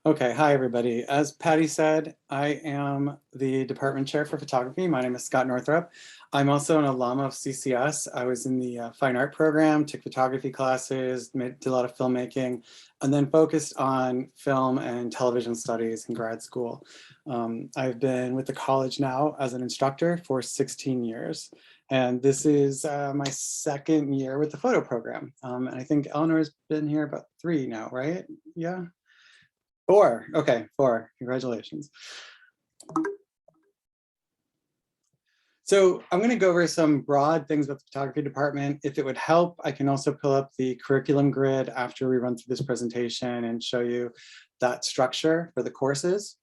Okay, hi everybody. As Patty said, I am the department chair for photography. My name is Scott Northrup. I'm also an alum of CCS. I was in the fine art program, took photography classes, did a lot of filmmaking, and then focused on film and television studies in grad school. I've been with the college now as an instructor for 16 years. And this is my second year with the photo program. And I think Eleanor's been here about 3 now, right? Yeah. 4, okay, 4, congratulations. So I'm going to go over some broad things about the photography department. If it would help, I can also pull up the curriculum grid after we run through this presentation and show you that structure for the courses.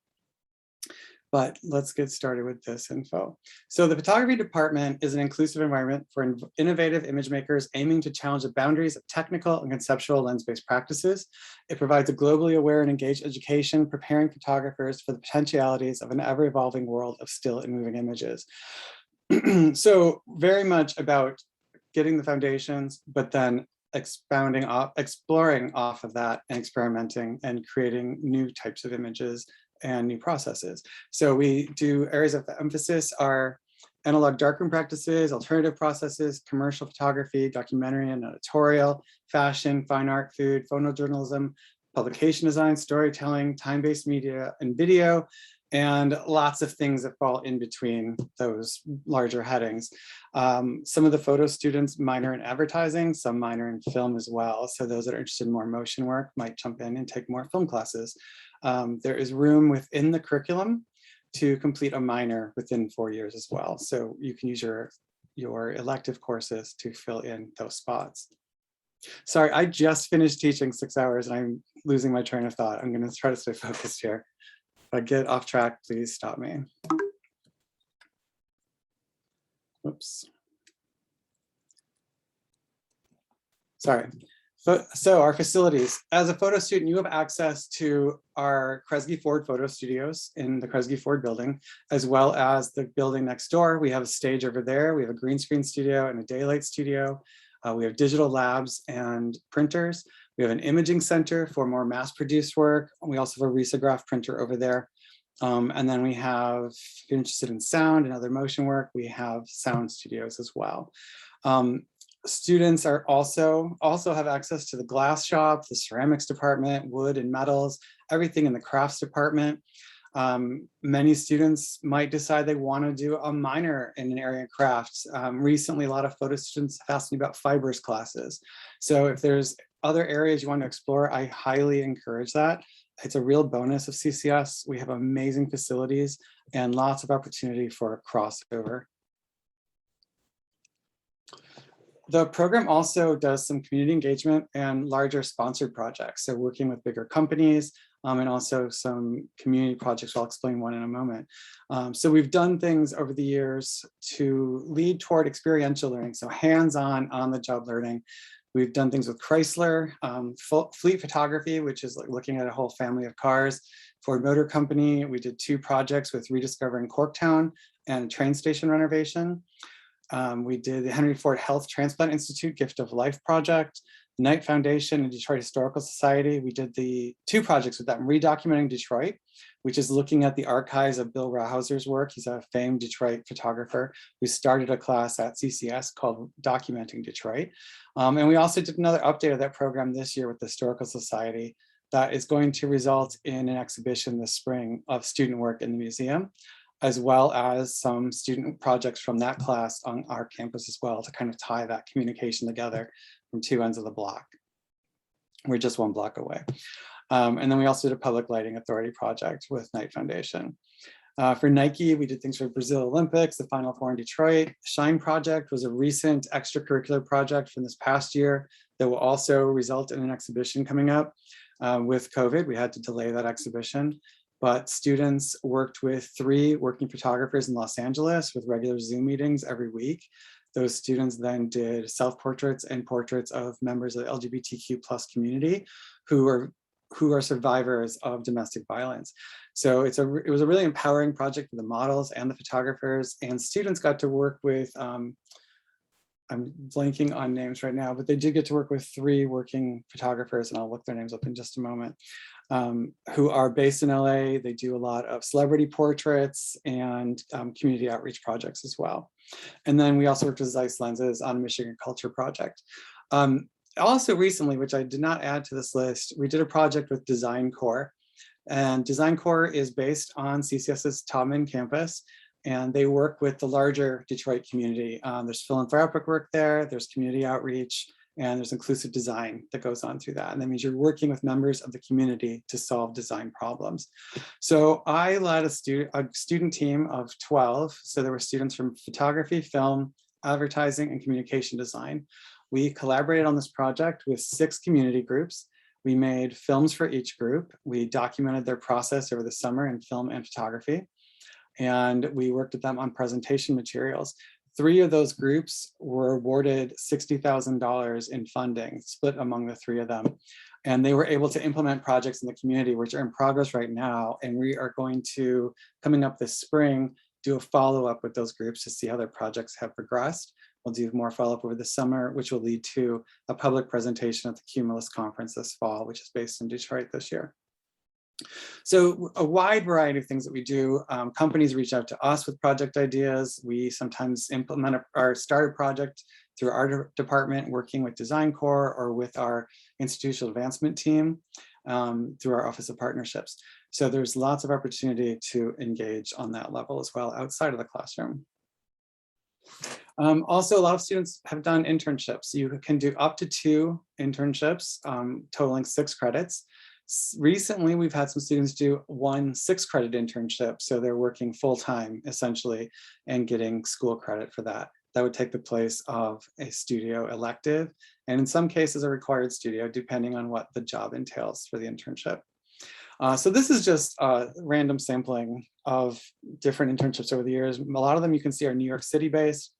But let's get started with this info. So the photography department is an inclusive environment for innovative image makers aiming to challenge the boundaries of technical and conceptual lens-based practices. It provides a globally aware and engaged education, preparing photographers for the potentialities of an ever-evolving world of still and moving images. So very much about getting the foundations, but then exploring off of that and experimenting and creating new types of images and new processes. So we do areas of emphasis are analog darkroom practices, alternative processes, commercial photography, documentary and editorial, fashion, fine art, food, photojournalism, publication design, storytelling, time-based media and video, and lots of things that fall in between those larger headings. Some of the photo students minor in advertising, some minor in film as well. So those that are interested in more motion work might jump in and take more film classes. There is room within the curriculum to complete a minor within 4 years as well. So you can use your elective courses to fill in those spots. Sorry, I just finished teaching 6 hours and I'm losing my train of thought. I'm going to try to stay focused here. If I get off track, please stop me. Whoops. Sorry. So our facilities, as a photo student, you have access to our Kresge Ford photo studios in the Kresge Ford building, as well as the building next door. We have a stage over there. We have a green screen studio and a daylight studio. We have digital labs and printers. We have an imaging center for more mass-produced work. We also have a risograph printer over there. And then we have, if you're interested in sound and other motion work, we have sound studios as well. Students are also have access to the glass shop, the ceramics department, wood and metals, everything in the crafts department. Many students might decide they want to do a minor in an area of crafts. Recently, a lot of photo students have asked me about fibers classes. So if there's other areas you want to explore, I highly encourage that. It's a real bonus of CCS. We have amazing facilities and lots of opportunity for crossover. The program also does some community engagement and larger sponsored projects. So working with bigger companies and also some community projects. I'll explain one in a moment. So we've done things over the years to lead toward experiential learning. So hands-on, on-the-job learning. We've done things with Chrysler, fleet photography, which is like looking at a whole family of cars. Ford Motor Company, we did 2 projects with Rediscovering Corktown and train station renovation. We did the Henry Ford Health Transplant Institute Gift of Life project, the Knight Foundation and Detroit Historical Society. We did the 2 projects with them, Redocumenting Detroit, which is looking at the archives of Bill Rauhauser's work. He's a famed Detroit photographer who started a class at CCS called Documenting Detroit. And we also did another update of that program this year with the Historical Society that is going to result in an exhibition this spring of student work in the museum, as well as some student projects from that class on our campus as well to kind of tie that communication together from 2 ends of the block. We're just 1 block away. And then we also did a Public Lighting Authority project with Knight Foundation. For Nike, we did things for Brazil Olympics, the Final Four in Detroit. Shine Project was a recent extracurricular project from this past year that will also result in an exhibition coming up. With COVID, we had to delay that exhibition. But students worked with 3 working photographers in Los Angeles with regular Zoom meetings every week. Those students then did self-portraits and portraits of members of the LGBTQ+ community who are survivors of domestic violence. So it was a really empowering project for the models and the photographers, and students got to work with, I'm blanking on names right now, but they did get to work with 3 working photographers, and I'll look their names up in just a moment. who are based in LA. They do a lot of celebrity portraits and community outreach projects as well. And then we also worked with Zeiss Lenses on a Michigan Culture project. Also recently, which I did not add to this list, we did a project with Design Core. And Design Core is based on CCS's Taubman campus, and they work with the larger Detroit community. There's philanthropic work there, there's community outreach, and there's inclusive design that goes on through that. And that means you're working with members of the community to solve design problems. So I led a student team of 12. So there were students from photography, film, advertising, and communication design. We collaborated on this project with 6 community groups. We made films for each group. We documented their process over the summer in film and photography. And we worked with them on presentation materials. 3 of those groups were awarded $60,000 in funding, split among the 3 of them. And they were able to implement projects in the community, which are in progress right now. And we are going to, coming up this spring, do a follow-up with those groups to see how their projects have progressed. We'll do more follow-up over the summer, which will lead to a public presentation at the Cumulus conference this fall, which is based in Detroit this year. So a wide variety of things that we do. Companies reach out to us with project ideas. We sometimes implement or start a project through our department, working with Design Core or with our institutional advancement team through our Office of Partnerships. So there's lots of opportunity to engage on that level as well outside of the classroom. Also, a lot of students have done internships. You can do up to 2 internships, totaling 6 credits. Recently, we've had some students do 1 6-credit internship. So they're working full-time, essentially, and getting school credit for that. That would take the place of a studio elective, and in some cases, a required studio, depending on what the job entails for the internship. So this is just a random sampling of different internships over the years. A lot of them you can see are New York City based,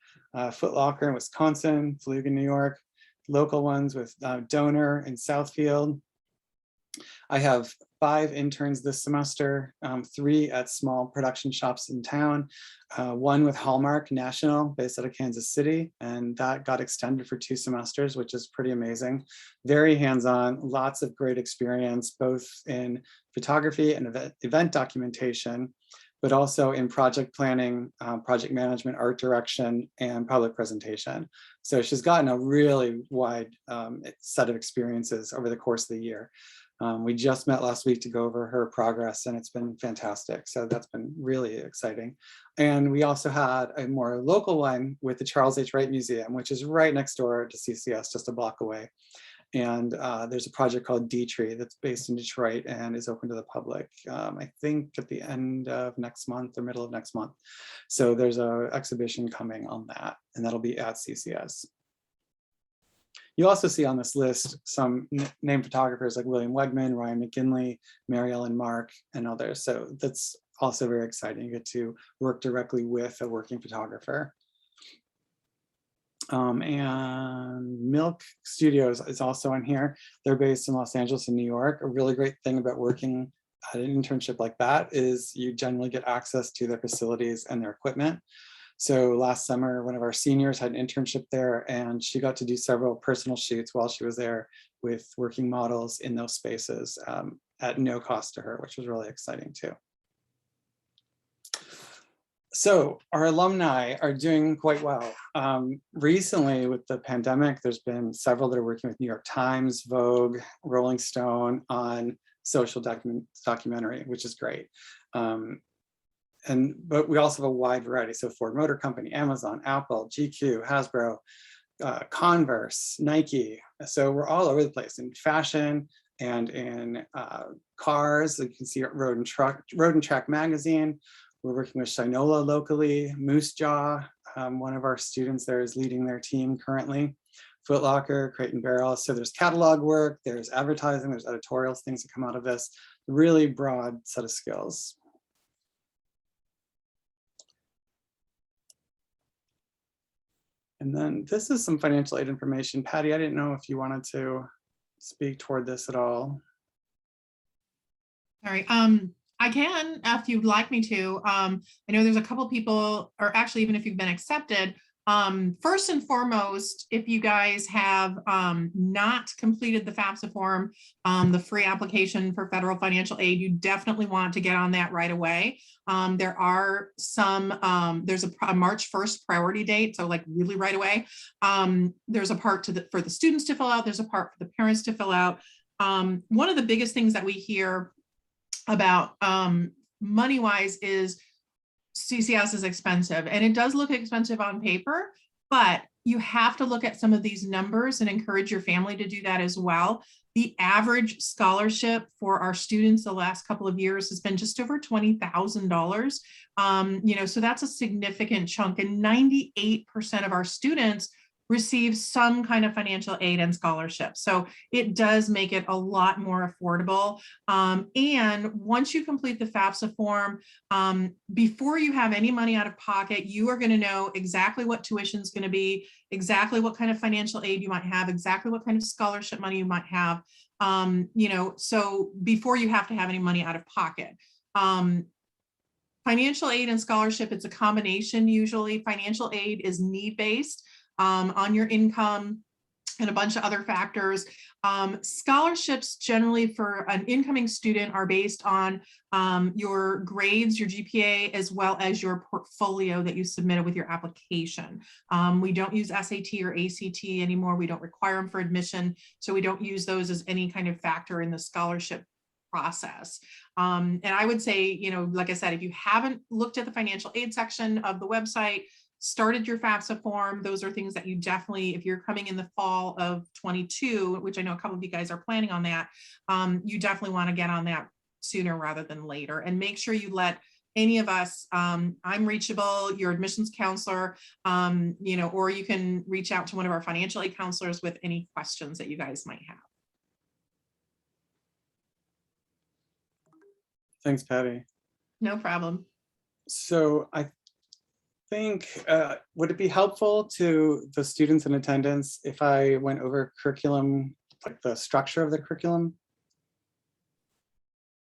Foot Locker in Wisconsin, Fluke in New York, local ones with Donor in Southfield. I have 5 interns this semester, 3 at small production shops in town, 1 with Hallmark National based out of Kansas City, and that got extended for 2 semesters, which is pretty amazing. Very hands-on, lots of great experience, both in photography and event documentation, but also in project planning, project management, art direction, and public presentation. So she's gotten a really wide set of experiences over the course of the year. We just met last week to go over her progress, and it's been fantastic. So that's been really exciting. And we also had a more local one with the Charles H. Wright Museum, which is right next door to CCS, just a block away. And there's a project called D-Tree that's based in Detroit and is open to the public, I think at the end of next month or middle of next month. So there's an exhibition coming on that, and that'll be at CCS. You also see on this list some named photographers like William Wegman, Ryan McGinley, Mary Ellen Mark, and others. So that's also very exciting. You get to work directly with a working photographer. And Milk Studios is also on here. They're based in Los Angeles and New York. A really great thing about working at an internship like that is you generally get access to their facilities and their equipment. So last summer, one of our seniors had an internship there, and she got to do several personal shoots while she was there with working models in those spaces at no cost to her, which was really exciting too. So our alumni are doing quite well. Recently with the pandemic, there's been several that are working with New York Times, Vogue, Rolling Stone on social documentary, which is great. But we also have a wide variety. So Ford Motor Company, Amazon, Apple, GQ, Hasbro, Converse, Nike. So we're all over the place in fashion and in cars. You can see Road and Track magazine. We're working with Shinola locally, Moose Jaw. One of our students there is leading their team currently. Foot Locker, Crate and Barrel. So there's catalog work, there's advertising, there's editorials, things that come out of this. Really broad set of skills. And then this is some financial aid information. Patty, I didn't know if you wanted to speak toward this at all. Sorry, I can if you'd like me to. I know there's a couple people, or actually even if you've been accepted, First and foremost, if you guys have not completed the FAFSA form, the free application for federal financial aid, you definitely want to get on that right away. There are some, there's a March 1st priority date, so like really right away. There's a part for the students to fill out, there's a part for the parents to fill out. One of the biggest things that we hear about money-wise is CCS is expensive, and it does look expensive on paper, but you have to look at some of these numbers and encourage your family to do that as well. The average scholarship for our students the last couple of years has been just over $20,000. So that's a significant chunk, and 98% of our students receive some kind of financial aid and scholarship. So it does make it a lot more affordable. And once you complete the FAFSA form, before you have any money out of pocket, you are going to know exactly what tuition is going to be, exactly what kind of financial aid you might have, exactly what kind of scholarship money you might have, so before you have to have any money out of pocket. Financial aid and scholarship, it's a combination usually. Financial aid is need-based. On your income and a bunch of other factors. Scholarships generally for an incoming student are based on your grades, your GPA, as well as your portfolio that you submitted with your application. We don't use SAT or ACT anymore. We don't require them for admission, so we don't use those as any kind of factor in the scholarship process. And I would say, like I said, if you haven't looked at the financial aid section of the website, started your FAFSA form, those are things that you definitely, if you're coming in the fall of 22, which I know a couple of you guys are planning on that, you definitely want to get on that sooner rather than later, and make sure you let any of us, I'm reachable, your admissions counselor, or you can reach out to one of our financial aid counselors with any questions that you guys might have. Thanks, Patty. No problem. So I think, would it be helpful to the students in attendance if I went over curriculum, like the structure of the curriculum?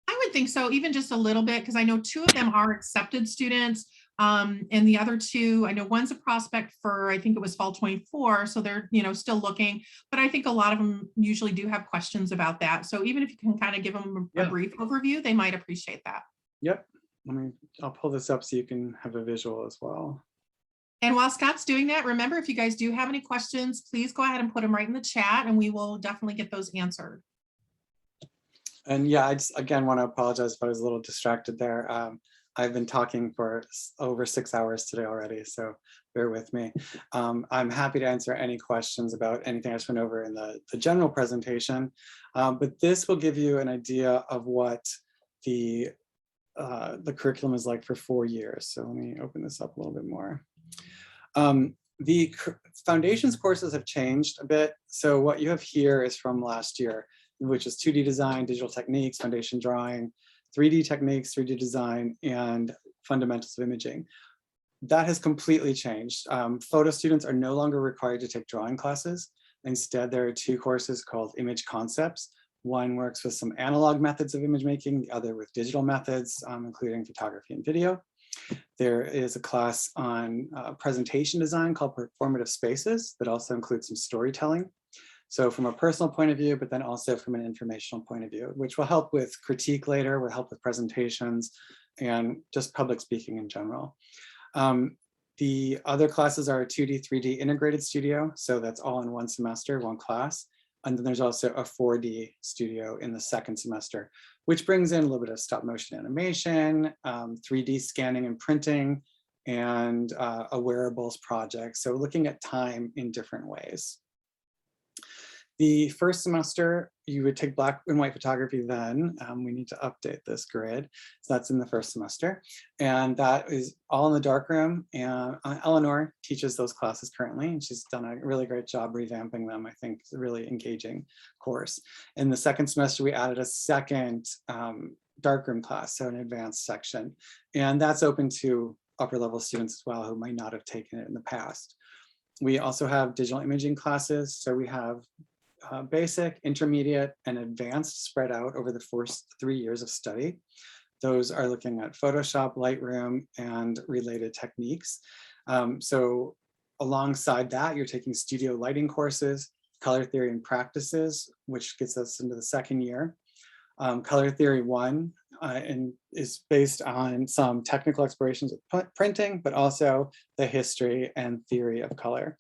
I would think so, even just a little bit, because I know 2 of them are accepted students. And the other 2, I know one's a prospect for, I think it was fall 24. So they're, still looking, but I think a lot of them usually do have questions about that. So even if you can kind of give them a brief overview, they might appreciate that. Yep. I'll pull this up so you can have a visual as well. And while Scott's doing that, remember, if you guys do have any questions, please go ahead and put them right in the chat, and we will definitely get those answered. And yeah, I just again want to apologize if I was a little distracted there. I've been talking for over 6 hours today already, so bear with me. I'm happy to answer any questions about anything I just went over in the general presentation, but this will give you an idea of what the curriculum is like for 4 years. So let me open this up a little bit more. The foundations courses have changed a bit. So what you have here is from last year, which is 2D design, digital techniques, foundation drawing, 3D techniques, 3D design, and fundamentals of imaging. That has completely changed. Photo students are no longer required to take drawing classes. Instead, there are 2 courses called image concepts. One works with some analog methods of image making, the other with digital methods, including photography and video. There is a class on presentation design called Performative Spaces that also includes some storytelling. So from a personal point of view, but then also from an informational point of view, which will help with critique later, will help with presentations, and just public speaking in general. The other classes are a 2D, 3D integrated studio. So that's all in one semester, one class. And then there's also a 4D studio in the second semester, which brings in a little bit of stop motion animation, 3D scanning and printing, and a wearables project. So looking at time in different ways. The first semester, you would take black and white photography then. We need to update this grid. So that's in the first semester. And that is all in the darkroom. And Eleanor teaches those classes currently, and she's done a really great job revamping them. I think it's a really engaging course. In the second semester, we added a second darkroom class, so an advanced section. And that's open to upper level students as well who might not have taken it in the past. We also have digital imaging classes. So we have basic, intermediate, and advanced spread out over the first 3 years of study. Those are looking at Photoshop, Lightroom, and related techniques. So alongside that, you're taking studio lighting courses, color theory and practices, which gets us into the second year. Color Theory 1 and is based on some technical explorations of printing, but also the history and theory of color.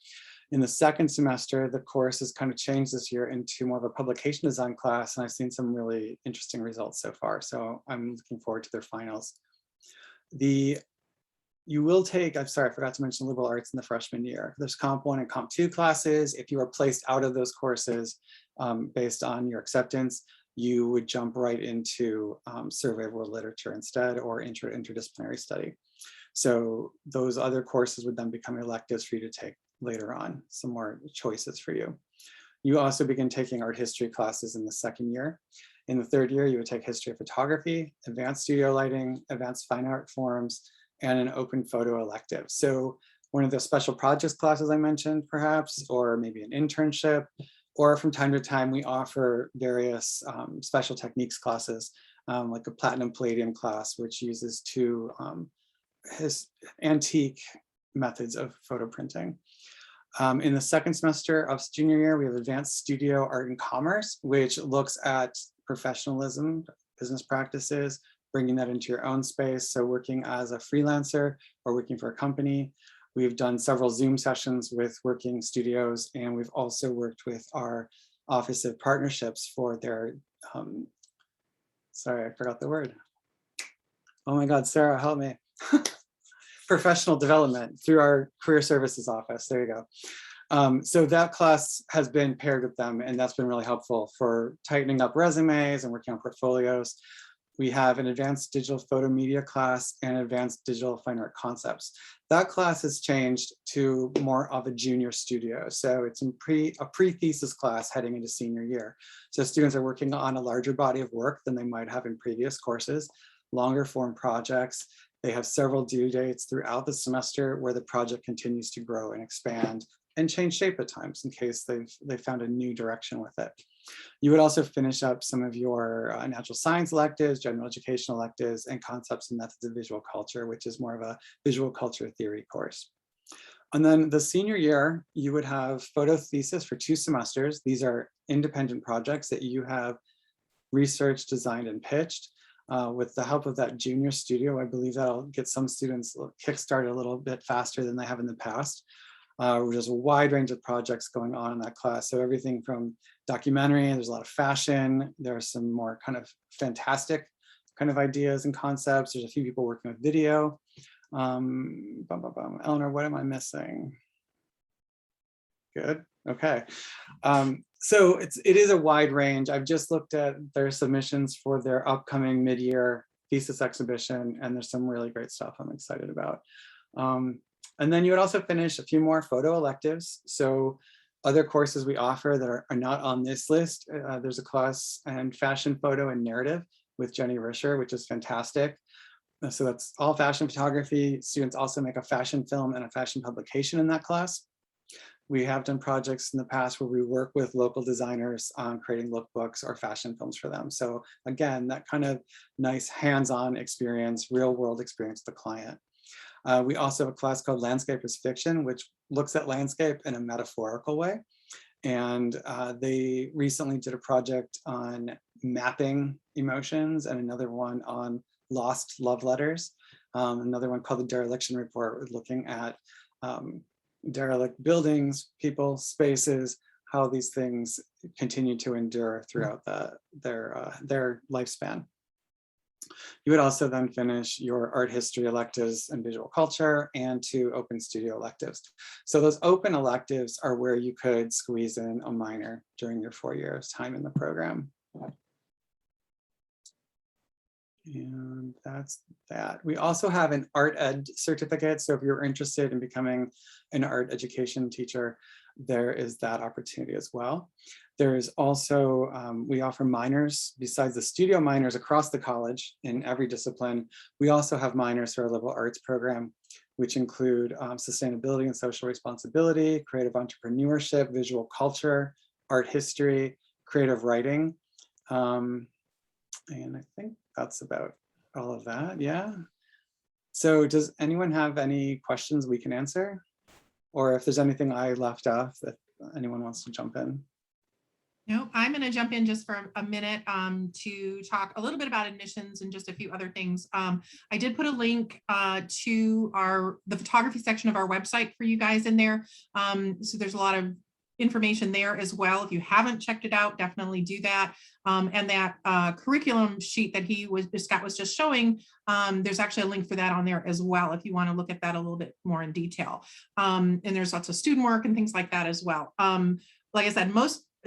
In the second semester, the course has kind of changed this year into more of a publication design class, and I've seen some really interesting results so far. So I'm looking forward to their finals. You will take, I'm sorry, I forgot to mention liberal arts in the freshman year. There's Comp 1 and Comp 2 classes. If you are placed out of those courses based on your acceptance, you would jump right into survey of world literature instead, or interdisciplinary study. So those other courses would then become electives for you to take later on, some more choices for you. You also begin taking art history classes in the second year. In the third year, you would take history of photography, advanced studio lighting, advanced fine art forms, and an open photo elective. So one of the special projects classes I mentioned, perhaps, or maybe an internship, or from time to time, we offer various special techniques classes, like a platinum palladium class, which uses two antique methods of photo printing. In the second semester of junior year, we have advanced studio art and commerce, which looks at professionalism, business practices, bringing that into your own space. So working as a freelancer or working for a company. We've done several Zoom sessions with working studios, and we've also worked with our Office of Partnerships for their, sorry, I forgot the word. Oh my God, Sarah, help me. Professional development through our career services office. There you go. So that class has been paired with them, and that's been really helpful for tightening up resumes and working on portfolios. We have an advanced digital photo media class and advanced digital fine art concepts. That class has changed to more of a junior studio. So it's a pre-thesis class heading into senior year. So students are working on a larger body of work than they might have in previous courses, longer form projects. They have several due dates throughout the semester where the project continues to grow and expand and change shape at times in case they've found a new direction with it. You would also finish up some of your natural science electives, general education electives, and concepts and methods of visual culture, which is more of a visual culture theory course. And then the senior year, you would have photo thesis for 2 semesters. These are independent projects that you have researched, designed, and pitched. With the help of that junior studio, I believe that'll get some students kickstarted a little bit faster than they have in the past. There's a wide range of projects going on in that class. So everything from documentary, there's a lot of fashion, there's some more kind of fantastic kind of ideas and concepts. There's a few people working with video. Eleanor, what am I missing? Good, okay. So it is a wide range. I've just looked at their submissions for their upcoming mid-year thesis exhibition, and there's some really great stuff I'm excited about. And then you would also finish a few more photo electives. So other courses we offer that are not on this list, there's a class in fashion photo and narrative with Jenny Risher, which is fantastic. So that's all fashion photography. Students also make a fashion film and a fashion publication in that class. We have done projects in the past where we work with local designers on creating lookbooks or fashion films for them. So again, that kind of nice hands-on experience, real world experience with the client. We also have a class called Landscape is Fiction, which looks at landscape in a metaphorical way. And they recently did a project on mapping emotions and another one on lost love letters. Another one called the Dereliction Report, looking at derelict buildings, people, spaces, how these things continue to endure throughout their lifespan. You would also then finish your art history electives and visual culture and 2 open studio electives. So those open electives are where you could squeeze in a minor during your 4 years time in the program. And that's that. We also have an art ed certificate. So if you're interested in becoming an art education teacher, there is that opportunity as well. There is also, we offer minors besides the studio minors across the college in every discipline. We also have minors for our liberal arts program, which include sustainability and social responsibility, creative entrepreneurship, visual culture, art history, creative writing. And I think that's about all of that, yeah. So does anyone have any questions we can answer? or if there's anything I left off, if anyone wants to jump in. No, I'm going to jump in just for a minute to talk a little bit about admissions and just a few other things. I did put a link to the photography section of our website for you guys in there. So there's a lot of information there as well. If you haven't checked it out, definitely do that. And that curriculum sheet that Scott was just showing, there's actually a link for that on there as well, if you want to look at that a little bit more in detail. And there's lots of student work and things like that as well. Like I said,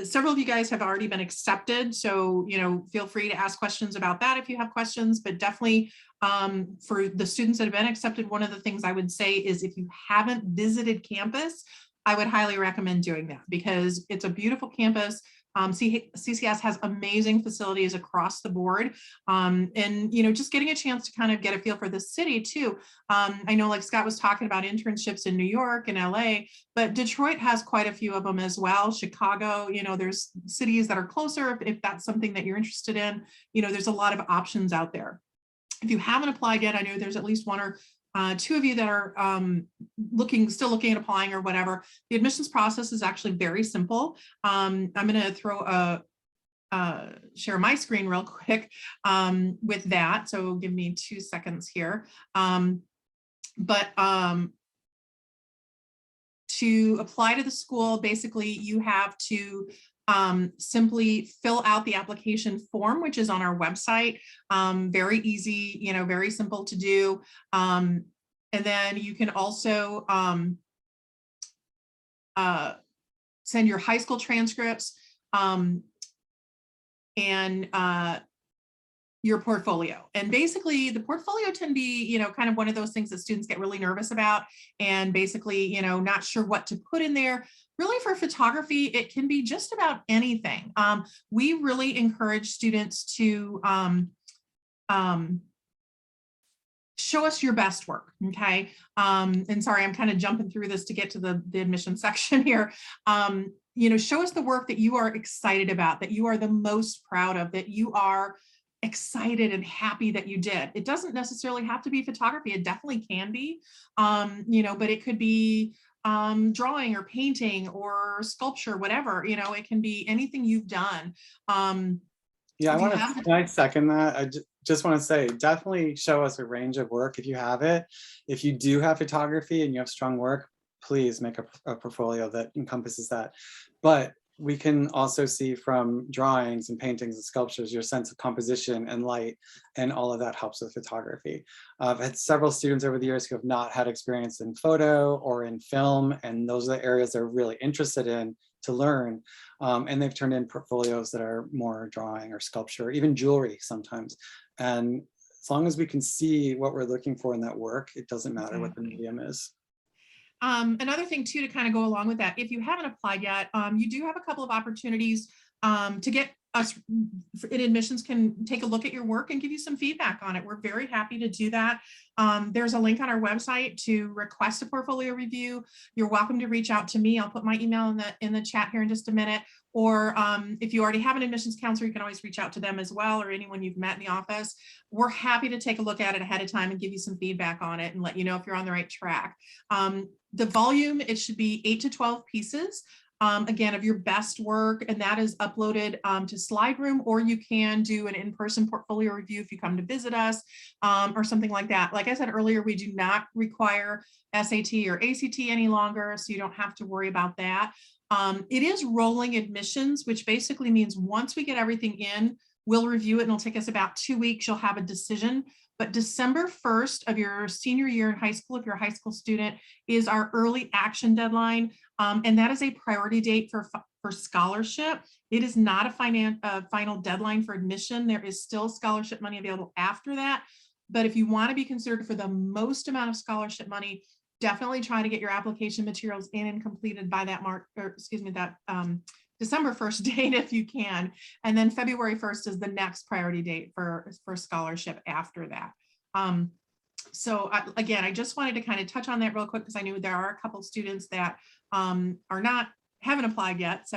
several of you guys have already been accepted. So, feel free to ask questions about that if you have questions, but definitely for the students that have been accepted, one of the things I would say is if you haven't visited campus, I would highly recommend doing that because it's a beautiful campus. CCS has amazing facilities across the board. And, just getting a chance to kind of get a feel for the city too. I know like Scott was talking about internships in New York and LA, but Detroit has quite a few of them as well. Chicago, there's cities that are closer if that's something that you're interested in. There's a lot of options out there. If you haven't applied yet, I know there's at least one or two of you that are still looking at applying or whatever. The admissions process is actually very simple. I'm going to share my screen real quick with that. So give me 2 seconds here. To apply to the school, basically you have to simply fill out the application form, which is on our website. Very easy, very simple to do. And then you can also send your high school transcripts and your portfolio. And basically the portfolio can be, kind of one of those things that students get really nervous about and basically, not sure what to put in there. Really for photography, it can be just about anything. We really encourage students to show us your best work, okay? And sorry, I'm kind of jumping through this to get to the admission section here. Show us the work that you are excited about, that you are the most proud of, that you are excited and happy that you did. It doesn't necessarily have to be photography. It definitely can be, but it could be drawing or painting or sculpture, whatever, it can be anything you've done. Yeah, can I second that? I just want to say, definitely show us a range of work if you have it. If you do have photography and you have strong work, please make a portfolio that encompasses that. But we can also see from drawings and paintings and sculptures, your sense of composition and light, and all of that helps with photography. I've had several students over the years who have not had experience in photo or in film, and those are the areas they're really interested in to learn. And they've turned in portfolios that are more drawing or sculpture, even jewelry sometimes. And as long as we can see what we're looking for in that work, it doesn't matter what the medium is. Another thing too, to kind of go along with that, if you haven't applied yet, you do have a couple of opportunities to get us in admissions can take a look at your work and give you some feedback on it. We're very happy to do that. There's a link on our website to request a portfolio review. You're welcome to reach out to me. I'll put my email in the chat here in just a minute. Or if you already have an admissions counselor, you can always reach out to them as well, or anyone you've met in the office. We're happy to take a look at it ahead of time and give you some feedback on it and let you know if you're on the right track. The volume, it should be 8 to 12 pieces. Again, of your best work, and that is uploaded to SlideRoom, or you can do an in-person portfolio review if you come to visit us or something like that. Like I said earlier, we do not require SAT or ACT any longer, so you don't have to worry about that. It is rolling admissions, which basically means once we get everything in, we'll review it and it'll take us about 2 weeks. You'll have a decision. But December 1st of your senior year in high school, if you're a high school student, is our early action deadline. And that is a priority date for scholarship. It is not a final deadline for admission. There is still scholarship money available after that. But if you want to be considered for the most amount of scholarship money, definitely try to get your application materials in and completed by that December 1st date if you can. And then February 1st is the next priority date for scholarship after that. So again, I just wanted to kind of touch on that real quick because I knew there are a couple students that haven't applied yet. So